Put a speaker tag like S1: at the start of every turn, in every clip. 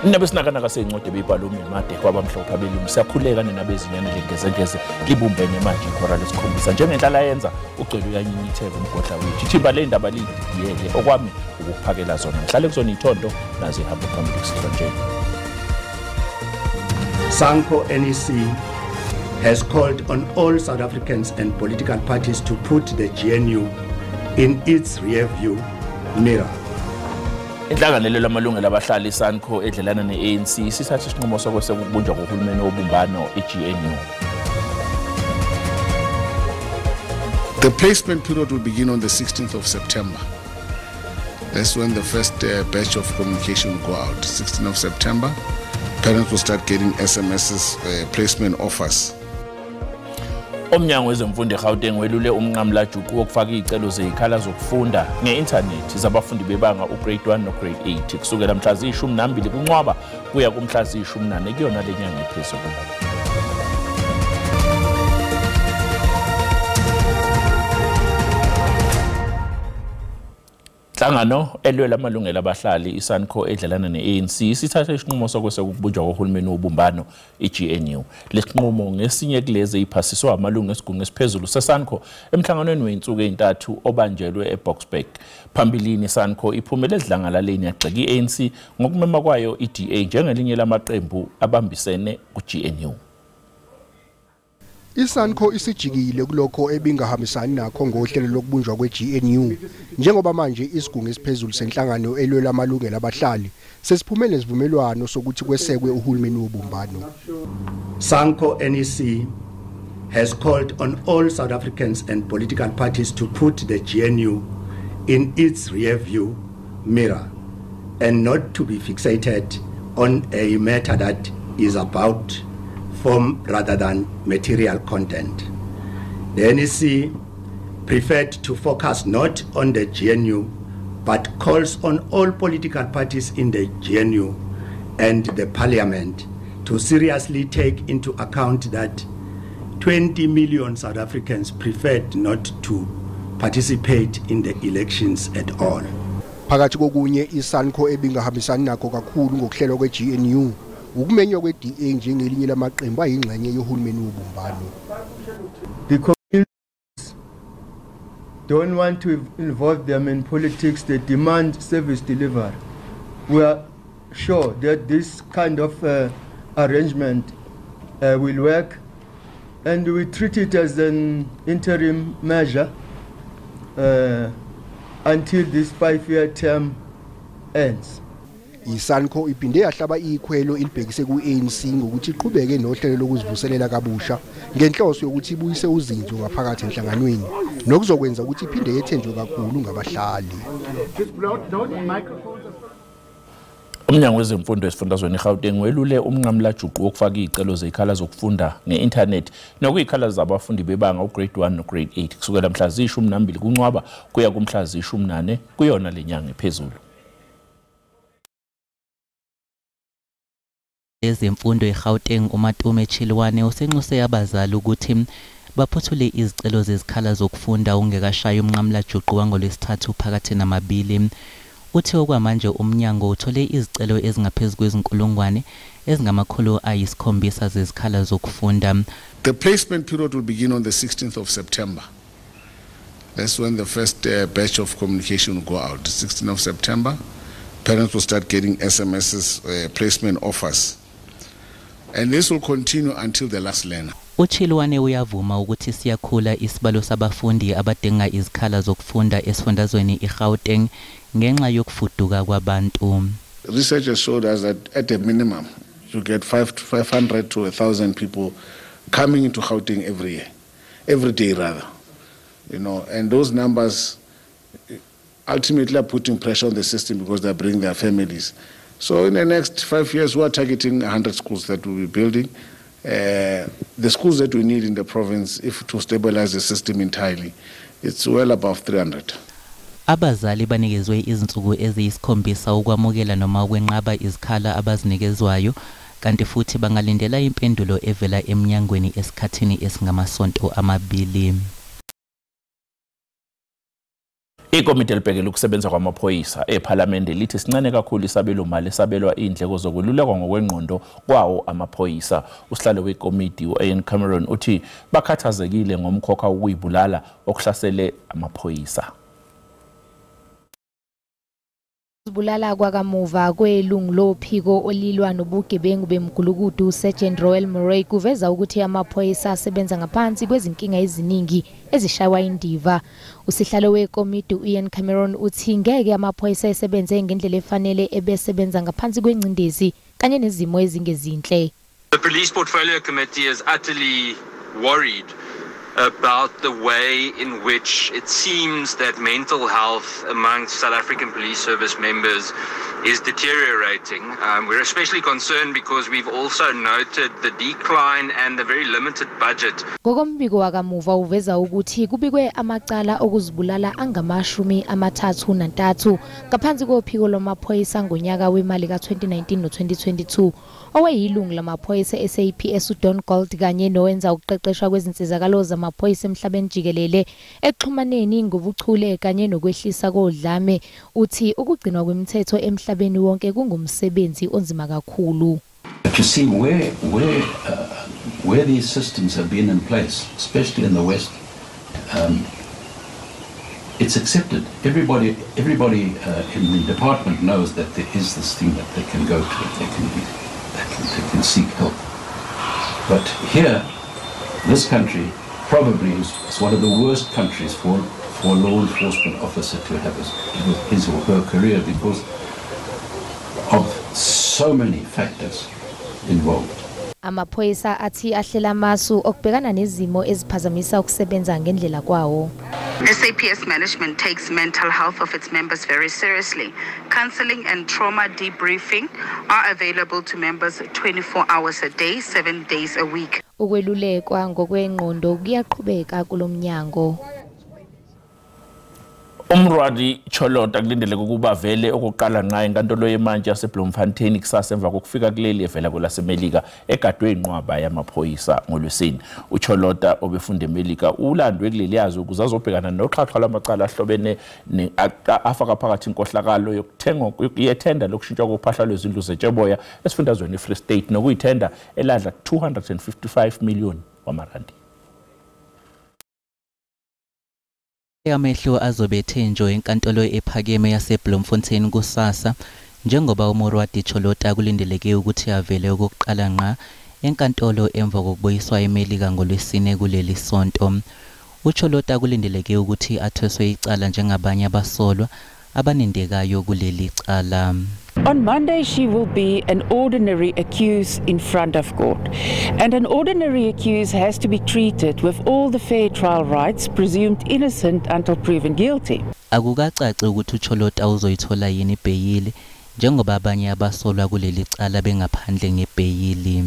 S1: Inabe sinakanaka seyincwadi ebeyibhalwe uMimade kwabamhlophe abelungu siyakhuleka nenabezinyane lengezengeze libumbene manje ikhora lesikhombisa njengenhlala yenza ugcwele uyanyinyitheka umgodla wethu ithimba le ndaba liyele okwami ukuphakela zona ngihlale kuzona ithondo nazi ihamba phambili kusithonjeni.
S2: SANCO NEC has called on all South Africans and political parties to put the GNU in its rear view mirror.
S1: Inhlanganelo lamalungelo abahlali SANCO edlelana ne-ANC sithatha isinqumo sokweseka kohulumeni wobumbano i-GNU.
S3: The placement period will begin on the 16th of September. That's when the first batch of communication will go out. 16th of September, parents will start getting SMSs, placement offers.
S1: Umnyango wezemfundo eGauteng welule umnqamla juqu wokufaka izicelo zezikhala zokufunda nge-internet zabafundi bebanga ugrade 1 no grade 8 kusukela mhla zi-12 kuNcwaba kuya kumhla zi-14 kuyona le nyanga ephezulu. Inhlangano elwela amalungelo abahlali iSANCO edlelana ne-ANC sithatha isinqumo sokweseka ukubunjwa kohulumeni wobumbano i-GNU. Lesinqumo ngesinye kulezi iphasiswa amalungu esigungu esiphezulu seSANCO emhlanganweni weinsuku ezintathu obanjelwe eBoksburg. Phambilini iSANCO iphumele ezidlangalaleni yagxeka i-ANC ngokumema kwayo i-DA njengelinye lamaqembu abambisene ku-GNU.
S4: iSANCO isijikile kulokho ebingahambisani nakho ngohlelo lokubunjwa kwe-GNU njengoba manje isigungu esiphezulu senhlangano elwela amalungelo abahlali sesiphumele nesivumelwano sokuthi kwesekwe uhulumeni wobumbano.
S2: SANCO NEC has called on all South Africans and political parties to put the GNU in its rear view mirror and not to be fixated on a matter that is about form rather than material content. The NEC preferred to focus not on the GNU but calls on all political parties in the GNU and the parliament to seriously take into account that 20 million South Africans preferred not to participate in the elections at all.
S4: Phakathi kokunye iSANCO ebingahambisani nakho kakhulu ngokuhlelwa kwe-GNU ukumenywa kwe-DA njengelinye lamaqembu ayingxenye yohulumeni wobumbano.
S5: The communities don't want to involve them in politics, they demand service delivery. We are sure that this kind of arrangement will work, and we treat it as an interim measure until this 5-year term ends.
S4: iSANCO iphinde yahlaba ikhwelo ilibhekise ku-ANC ngokuthi iqhubeke nohlelo lokuzivuselela kabusha ngenhloso yokuthi ibuyise uzinzo ngaphakathi enhlanganweni nokuzokwenza ukuthi iphinde yethenjwe kakhulu ngabahlali.
S1: Umnyango wezemfundo esifundazweni eGauteng welule umnqamla juqu wokufaka izicelo zezikhala zokufunda nge-internet nokuyikhala zabafundi bebanga ugrade 1 no grade 8 kusukela mhla zi-12 kuNcwaba kuya kumhla zi-14 kuyona le nyanga ephezulu.
S6: Ezemfundo eGauteng uMatume Chilwane usenxuse abazali ukuthi baphothule izicelo zezikhala zokufunda ungekashaya umnqamla juqu wangolwesithathu phakathi namabili. Uthi okwamanje umnyango uthole izicelo ezingaphezulu kwezinkulungwane ezingamakhulu ayisikhombisa zezikhala zokufunda.
S3: The placement period will begin on the 16th of September. That's when the first batch of communication will go out. 16th of September, parents will start getting SMSs, placement offers. And this will continue until the last learner.
S6: Uchilwane uyavuma ukuthi siyakhula isibalo sabafundi abadinga izikhala zokufunda esifundazweni iGauteng ngenxa yokufuduka kwabantu.
S3: Research has showed us that at a minimum you get 500 to 1,000 people coming into Gauteng every day rather. You know, and those numbers ultimately are putting pressure on the system because they bring their families. So in the next 5 years, we are targeting 100 schools that we'll be building. The schools that we need in the province, if to stabilize the system entirely, it's well above 300.
S6: Abazali banikezwe izinsuku eziyisikhombisa ukwamukela noma ukwenqaba izikhala abazinikezwayo kanti futhi bangalindela impendulo evela eminyangweni esikhathini esingamasonto amabili.
S1: Ikomiti elibhekele ukusebenza kwamaphoyisa ePhalamende lithi sincane kakhulu isabelo mali esabelwa indleko zokwelulekwa ngokwengqondo kwawo amaphoyisa. Usihlalo wekomiti uIan Cameron uthi bakhathazekile ngomkhokha ukuyibulala okuhlasele amaphoyisa.
S7: Ukubulala kwakamuva kwelungu lophiko olilwa nobugebengu bemgulukudu Sergeant Roel Murray kuveza ukuthi amaphoyisa asebenza ngaphansi kwezinkinga eziningi ezishaywa indiva. Usihlalo wekomiti uIan Cameron uthi ngeke amaphoyisa esebenze ngendlela efanele ebesebenza ngaphansi kwengcindezi kanye nezimo ezingezinhle.
S8: The Police Portfolio Committee is utterly worried about the way in which it seems that mental health among South African Police Service members is deteriorating. We're especially concerned because we've also noted the decline and the very limited budget.
S7: Ngokombiko wakamuva uveza ukuthi kubikwe amacala okuzibulala angama-33 ngaphansi kophiko lwamaphoyisa ngonyaka wemali ka-2019 no-2022 oweyilungu lamaphoyisa SAPS uDon Gold kanye nowenza ukuqeqeshwa kwezinsizakalo zamaphoyisa emhlabeni jikelele exhumaneni ngobuchule kanye nokwehlisa kodlame uthi ukugcinwa kwemithetho emhlabeni wonke kungumsebenzi onzima kakhulu.
S9: But you see where these systems have been in place, especially in the West, it's accepted. Everybody in the department knows that there is this thing that they can go to, they can seek help. But here, this country probably is one of the worst countries for a law enforcement officer to have his or her career because of so many factors involved.
S7: Amaphoyisa athi ahlela amasu okubhekana nezimo eziphazamisa ukusebenza ngendlela kwawo.
S10: SAPS management takes mental health of its members very seriously. Counseling and trauma debriefing are available to members 24 hours a day, 7 days a week.
S7: Ukwelulekwa ngokwengqondo kuyaqhubeka kulomnyango.
S1: Umrwadi Cholota kulindeleke ukuba vele okuqala nqa enkantolo yemantshi yaseBloemfontein kusasa emva kokufika kuleli evela kwelaseMelika egadwe inqwaba yamaphoyisa ngoLwesine. uCholota obefunda eMelika ulandwe kuleli yazi ukuze azobhekana noxhaxha lwamacala ahlobene afaka phakathi inkohlakalo yokuthengwa yethenda lokushintshwa kophahla lwezindlu zeTsheboya esifundazweni iFree State nokuyithenda eladla 255 million wamarandi.
S6: Amehlo azobethe nje enkantolo ephakeme yaseBloemfontein kusasa njengoba uMorwadi Cholota kulindeleke ukuthi avele ukuqala nqa enkantolo emva kokubuyiswa eMelika ngoLwesine kuleli sonto. uCholota kulindeleke ukuthi athweswe icala njengabanye abasolwa abanindekayo kuleli cala.
S11: On Monday, she will be an ordinary accused in front of court. And an ordinary accused has to be treated with all the fair trial rights, presumed innocent until proven guilty.
S6: Akukacaci ukuthi uCholota uzoyithola yini ibheyili njengoba abanye abasolwa kuleli cala bengaphandle ngebheyili.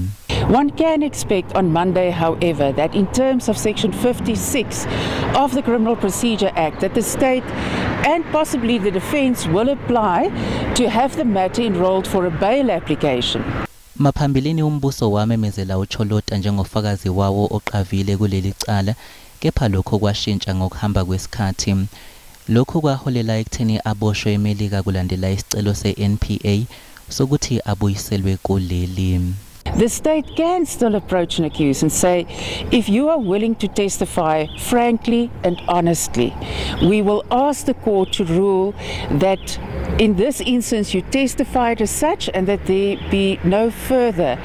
S11: One can expect on Monday, however, that in terms of Section 56 of the Criminal Procedure Act, that the state and possibly the defence will apply to have the matter enrolled for a bail application.
S6: Maphambilini umbuso wamemezela uCholota njengofakazi wawo oqavile kuleli cala, kepha lokho kwashintsha ngokuhamba kwesikhathi. Lokho kwaholela ekutheni aboshwe eMelika kulandela isicelo seNPA sokuthi abuyiselwe kuleli.
S11: The state can still approach an accused and say, if you are willing to testify frankly and honestly, we will ask the court to rule that in this instance you testified as such and that there be no further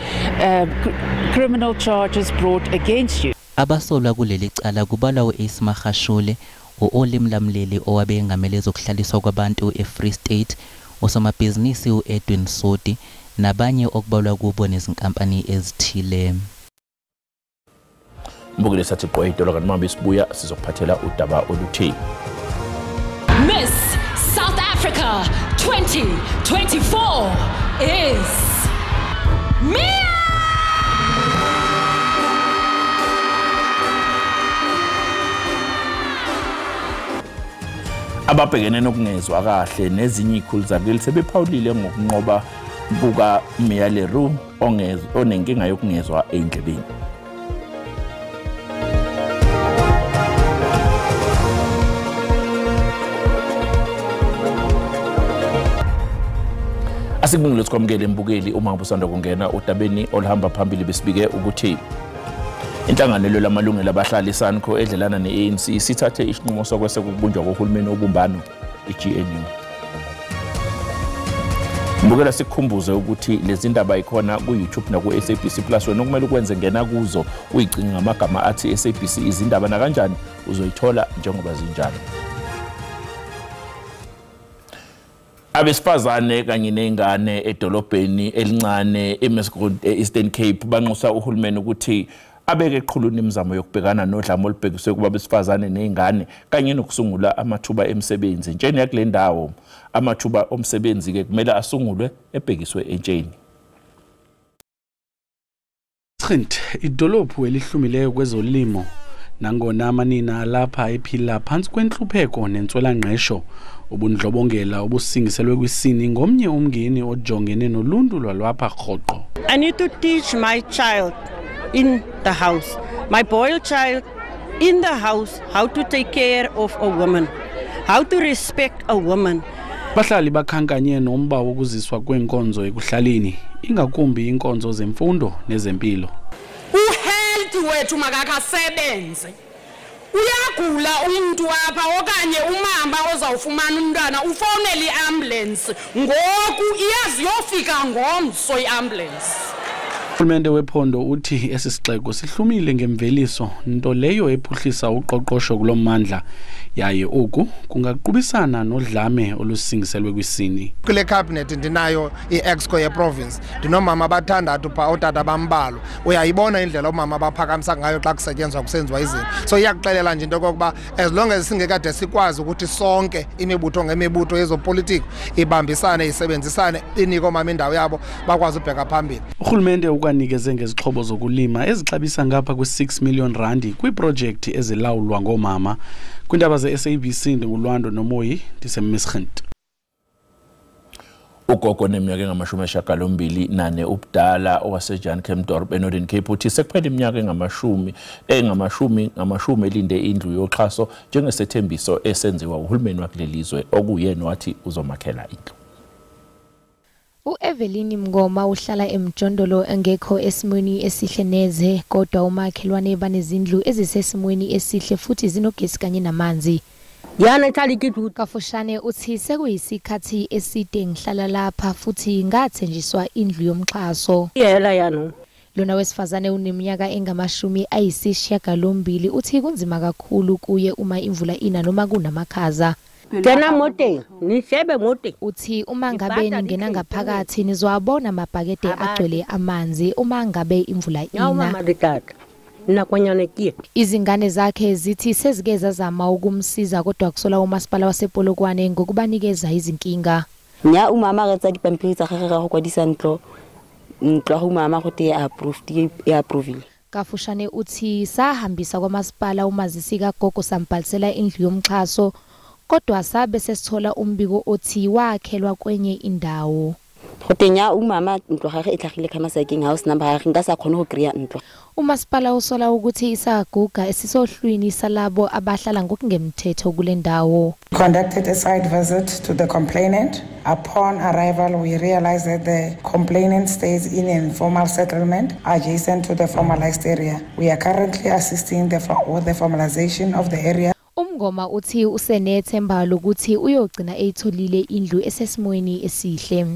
S11: criminal charges brought against you.
S6: Abasolwa kuleli cala kubalwa uAce Magashule, uOlim Lamleli owabe engamele zokuhlaliswa kwabantu eFree State, usomabhizinisi uEdwin Sodi nabanye okubalwa kubo nezinkampani ezithile.
S1: Mbukile sathi qoyitolo kanti manje sibuya sizokuphathela udaba oluthi
S12: Miss South Africa 2024 is Mia.
S1: Ababhekene nokungezwa kahle nezinye ikhulu zakeli sebephawulile ngokunqoba buka Mia Leroux onenkinga yokungezwa endlebeni. Asikubongile sikwamukele imbukeli uma ubusanda kungena odabeni olihamba phambili besibike ukuthi inhlanganelo lamalungelo abahlali SANCO edlelana neANC sithathe isinqumo sokwese kubunjwa kohulumeni obumbano iGNU. Mbukela sikukhumbuze ukuthi lezi ndaba ikhona ku YouTube na ku SABC Plus wena okumele ukwenze ngena kuzo uyicinga ngamagama athi SABC izindaba na kanjani uzoyithola njengoba zinjalo. Abesifazane kanye nezingane edolobheni elincane eMesgrund eEastern Cape banxusa uhulumeni ukuthi abeke eqhulwini imizamo yokubhekana nodlame olubhekiswe kuba besifazane nezingane kanye nokusungula amathuba emisebenzi. Entsheni yakule ndawo amathuba omsebenzi ke kumele asungulwe ebhekiswe entsheni.
S13: Idolophu elihlumileyo kwezolimo nangona amanina lapha ephila phansi kwenhlupheko nentswelangqesho ubundlobongela obusingiselwe kwisini ngomnye umngeni ojongene noluntu lwalapha rhoqo.
S14: I need to teach my child in the house, my boy child in the house, how to take care of a woman, how to respect a woman.
S13: Bahlali bakhankanye nomba wokuziswa kwenkonzo ekuhlaleni ingakumbi inkonzo zemfundo nezempilo.
S15: Uhealth wethu makakasebenze. Uyagula umuntu apha okanye umama ozawufumana umntwana ufonele iambulance ngoku iyazi yofika ngomso iambulance.
S13: Uhulumende wephondo uthi esisixeko sihlumile ngemveliso nto leyo ephuhlisa uqoqosho kulommandla yaye oku kungaqubisana nodlame olusingiselwe kwisini.
S16: Kule cabinet ndinayo iExco yeprovince ndinomama abathandathu pha otata bambalo uyayibona indlela omama abaphakamisa ngayo xa kusetyenzwa kusenziwa izinto. So iyakuxelela nje into okokuba as long as singekade sikwazi ukuthi sonke imibutho ngemibutho yezopolitiko ibambisane isebenzisane inike omama indawo yabo bakwazi ubheka phambili.
S13: Uhulumende ukanikeze ngezixhobo zokulima ezixabisa ngapha kwe6 million rand kwiprojekthi ezilawulwa ngomama. Kwindaba ze-SABC ndingulwando nomoyi ndiseMesgrund.
S1: Ugogo neminyaka engama-24 ubudala owaseJan Kempdorp eNorthern Cape uthi sekuphela iminyaka engamashumi elinde indlu yoxhaso njengesethembiso esenziwa uhulumeni wakulelizwe okuyena wathi uzomakhela indlu.
S7: Evelyn Mngoma uhlala eMjondolo engekho esimweni esihle neze kodwa umakhelwane banezindlu ezisesimweni esihle futhi zinogesi kanye namanzi.
S14: Yana thali kidu
S7: Kafushane uthi sekuyisikhathi eside ngihlala lapha futhi ngathenjiswa indlu yomxhaso.
S14: Yela yano.
S7: Lona wesifazane uneminyaka engama-80 uthi kunzima kakhulu kuye uma imvula ina noma kunamakhaza.
S14: Tena mote nishebe mote
S7: uthi uma ngabe ningena ngaphakathi nizowabona amabhakede agcwele amanzi uma ngabe imvula ina. Izingane zakhe zithi sezike zazama ukumsiza kodwa kusola umasipala wasePolokwane ngokubanikeza izinkinga.
S17: Nya umama ga tsa dipampiri tsa gagwe ga go kwadisa ntlo umama go te approved approve.
S7: Kafushane uthi sahambisa kwamasipala umazisi kagogo sampalisela indlu yomxhaso kodwa sabe sesithola umbiko othi wakhelwa kwenye indawo.
S17: Gotenya umama ntlo gagwe e tlhagile kama saking house number gagwe nka sa khona go kreya ntlo.
S7: Umasipala usola ukuthi isaguga esisohlwini salabo abahlala ngokungemthetho kule ndawo.
S18: Conducted a site visit to the complainant. Upon arrival, we realized that the complainant stays in an informal settlement adjacent to the formalized area. We are currently assisting with the formalization of the area.
S7: Umngoma uthi usenethemba lokuthi uyogcina eyitholile indlu esesimweni esihle.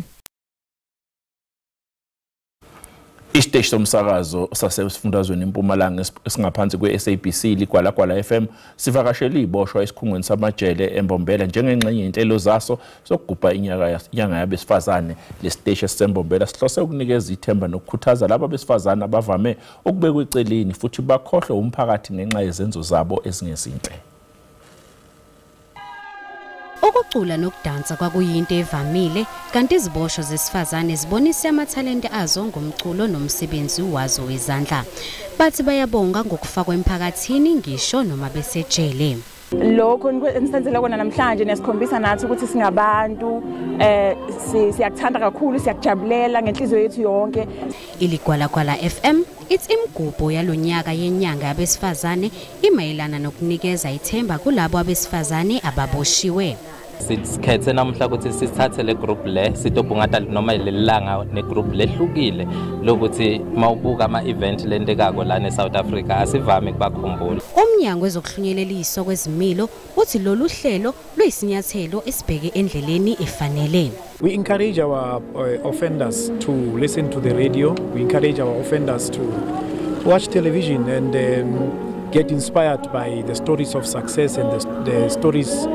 S1: Isiteshi somsakazo sasesifundazweni eMpumalanga esingaphansi kweSABC ligwalagwala FM sivakashela iboshwa esikhungweni samajele eMbombela njengengxenye yenhlelo zaso sokugubha inyanga yabesifazane. Lesiteshi esisembombela sihlose ukunikeza ithemba nokukhuthaza labo besifazane abavame ukubekwa eceleni futhi bakhohlwe umphakathi ngenxa yezenzo zabo ezingezinhle.
S19: Ukucula nokudansa kwakuyinto evamile kanti izibosho zesifazane zibonisa amathalente azo ngomculo nomsebenzi wazo wezandla. Bathi bayabonga ngokufakwa emphakathini ngisho noma besejele.
S20: Lokho enisenzela kona namhlanje nesikhombisa nathi ukuthi singabantu siyakuthanda kakhulu siyakujabulela ngenhliziyo yethu yonke.
S19: Iligwalagwala FM ithi imigubho yalonyaka yenyanga yabesifazane imayelana nokunikeza ithemba kulabo abesifazane ababoshiwe.
S21: Sikhethe namhla ukuthi sithathe le group le sitobungata noma lelanga ne group lehlukile lokuthi mawubuka ama event lendekako la ne South Africa asivame kubakhumbula.
S19: Umnyango wezokuhlunyeleliswa kwezimilo uthi lolu hlelo luyisinyathelo esibheke endleleni efanele.
S22: We encourage our offenders to listen to the radio. We encourage our offenders to watch television and get inspired by the stories of success and the stories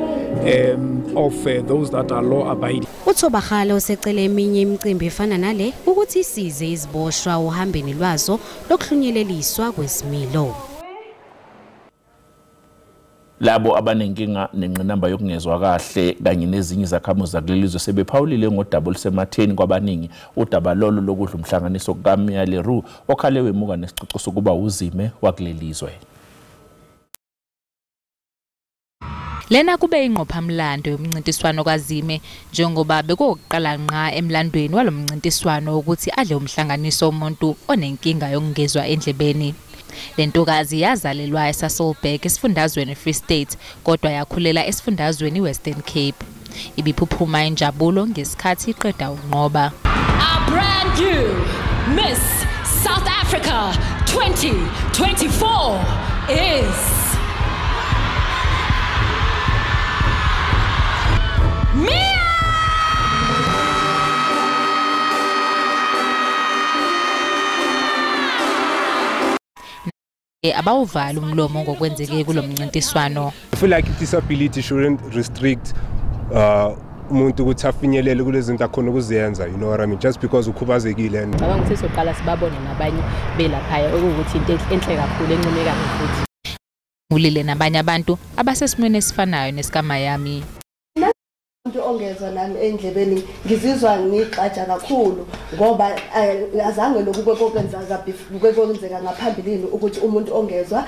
S22: of those that are law abiding.
S19: uThobakhala usecele eminye imicimbi efana nale ukuthi isize iziboshwa uhambeni lwazo lokuhlunyeleliswa kwezimilo.
S1: Labo abanenkinga nenqinamba yokungezwa kahle kanye nezinye izakhamuzi zakulelizwe sebephawulile ngodaba olusematheni kwabaningi udaba lolo lokudla umhlanganiso kaMia Leroux okhale wemuka nesicixo sokuba uzime wakulelizwe.
S23: Lena kube ingqophamlando yomncintiswano kaZime njengoba bekuqala nqa emlandweni walomncintiswano ukuthi adle umhlanganiso umuntu onenkinga yokungezwa endlebeni. Lentokazi yazalelwa eSasolburg esifundazweni Free State kodwa yakhulela esifundazweni Western Cape. Ibiphuphuma injabulo ngesikhathi iqeda unqoba.
S12: Our brand new Miss South Africa 2024 is Mia!
S23: Abawuvala umlomo ngokwenzeke kulomncintiswano.
S24: I feel like disability shouldn't restrict umuntu ukuthi afinyelele kulezi zinto akhona ukuzenza, you know what I mean, just because ukhubazekile.
S25: Ngicabanga ukuthi soqala sibabone nabanye belaphaya ukuthi into enhle kakhulu encomeka futhi.
S23: Ulile nabanye abantu abasesimweni esifanayo nesikaMayami.
S26: Umuntu ongezwa nami endlebeni ngizizwa ngixatsha kakhulu ngoba azange lokube kokwenzeka ngaphambilini ukuthi umuntu ongezwa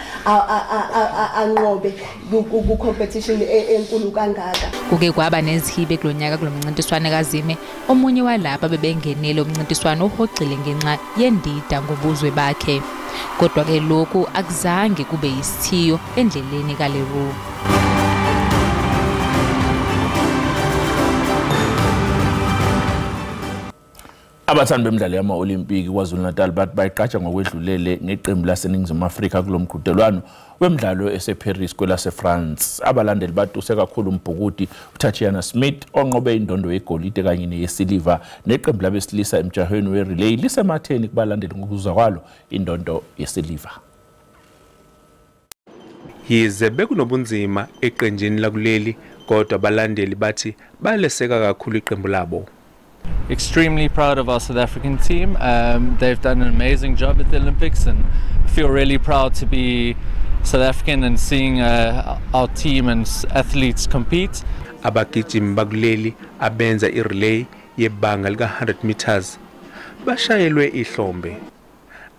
S26: anqobe ku competition enkulu kangaka.
S23: Kuke kwaba nezihibe kulonyaka kulomncintiswano kaZime omunye walapha bebengenele umncintiswano uhoxile ngenxa yendida ngobuzwe bakhe. Kodwa ke lokhu akuzange kube isithiyo endleleni kaLeroux.
S1: Abathandi bemidlalo yama-Olimpiki KwaZulu-Natal bathi bayiqhatsha ngokwedlulele ngeqembu laseNingizimu Afrika kulomqhudelwano wemidlalo eseParis kwelase-France. Abalandeli batuse kakhulu umbhukudi uTatiana Smith onqobe indondo yegolide kanye neyesiliva neqembu labesilisa emjahweni we-relay lisematheni kubalandeli ngokuza kwalo indondo yesiliva.
S27: Yize bekunobunzima eqenjini lakuleli kodwa abalandeli bathi baleseka kakhulu iqembu labo.
S28: Extremely proud of our South African team. They've done an amazing job at the Olympics and feel really proud to be South African and seeing our team and athletes compete.
S27: Abagijimi bakuleli abenza i-relay yebanga lika 100 meters bashayelwe ihlombe.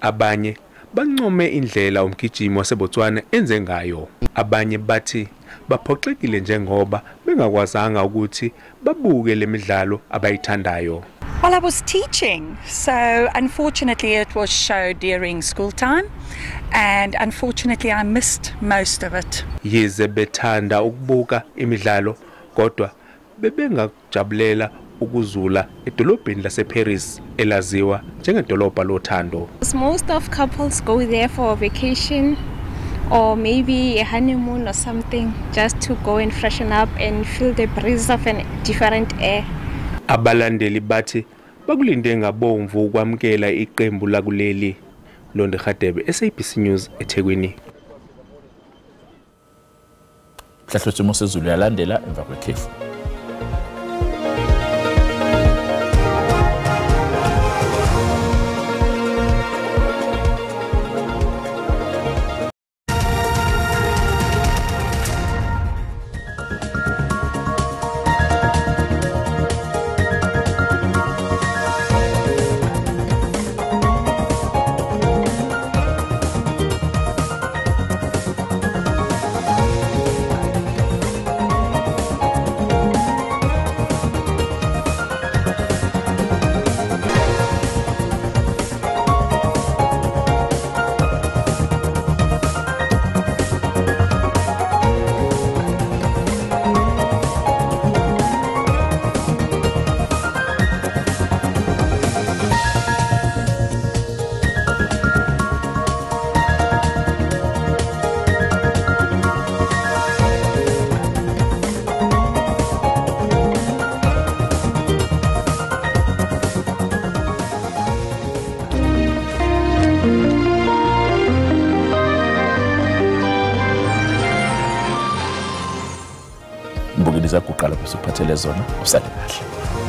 S27: Abanye bancome indlela umgijimi waseBotswana enze ngayo. Abanye bathi baphoxekile njengoba bengakwazanga ukuthi babuke lemidlalo abayithandayo.
S29: Well, I was teaching, so unfortunately it was showed during school time and unfortunately I missed most of it.
S27: Yize bethanda ukubuka imidlalo kodwa bebengajabulela ukuzula edolobheni laseParis elaziwa njengedolobha lothando.
S30: Most of couples go there for a vacation or maybe a honeymoon or something, just to go and freshen up and feel the breeze of a different air.
S27: Abalandeli bathi bakulinde ngabomvu ukwamkela iqembu lakuleli. Londe Khadebe, SABC News, eThekwini.
S1: Mhlahlo Mosezulu yalandela emva kwekhefu. ziyaguqa lapho sikuphathele zona usale kahle.